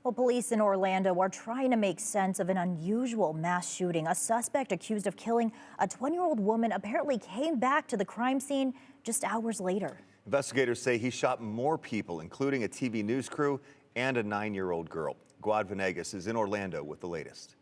Well, police in Orlando are trying to make sense of an unusual mass shooting. A suspect accused of killing a 20-year-old woman apparently came back to the crime scene just hours later. Investigators say he shot more people, including a TV news crew and a 9-year-old girl. Guad Venegas is in Orlando with the latest.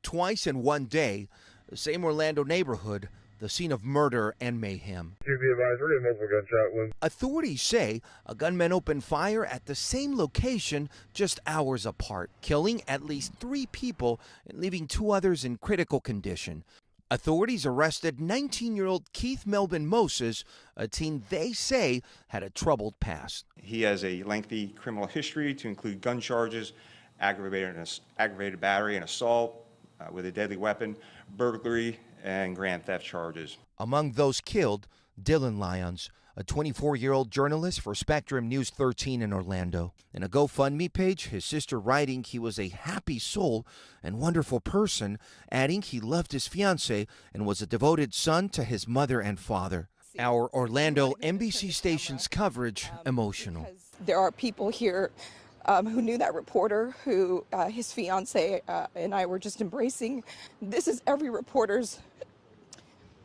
Twice in one day, the same Orlando neighborhood, the scene of murder and mayhem. To be advised, we're getting multiple gunshot wounds. Authorities say a gunman opened fire at the same location just hours apart, killing at least 3 people and leaving 2 others in critical condition. Authorities arrested 19-year-old Keith Melvin Moses, a teen they say had a troubled past. He has a lengthy criminal history to include gun charges, aggravated battery and assault with a deadly weapon, burglary, and grand theft charges. Among those killed, Dylan Lyons, a 24-year-old journalist for Spectrum News 13 in Orlando. In a GoFundMe page, his sister writing he was a happy soul and wonderful person, adding he loved his fiancée and was a devoted son to his mother and father. Our Orlando NBC station's coverage emotional. There are people here who knew that reporter, who his fiance and I were just embracing. This is every reporter's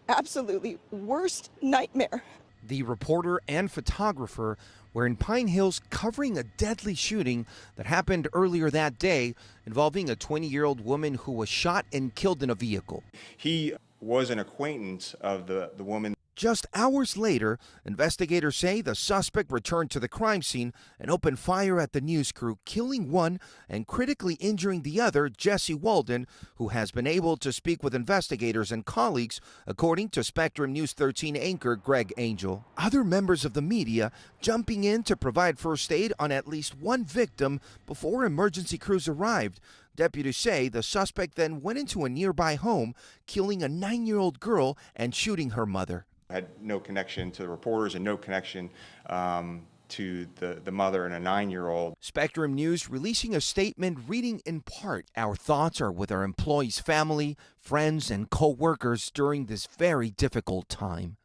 absolutely worst nightmare. The reporter and photographer were in Pine Hills covering a deadly shooting that happened earlier that day involving a 20-year-old woman who was shot and killed in a vehicle. He was an acquaintance of the woman. Just hours later, investigators say the suspect returned to the crime scene and opened fire at the news crew, killing one and critically injuring the other, Jesse Walden, who has been able to speak with investigators and colleagues, according to Spectrum News 13 anchor Greg Angel. Other members of the media jumping in to provide first aid on at least one victim before emergency crews arrived. Deputies say the suspect then went into a nearby home, killing a 9-year-old girl and shooting her mother. Had no connection to the reporters and no connection to the mother and a 9-year-old. Spectrum News releasing a statement reading in part, "Our thoughts are with our employees' family, friends, and co-workers during this very difficult time."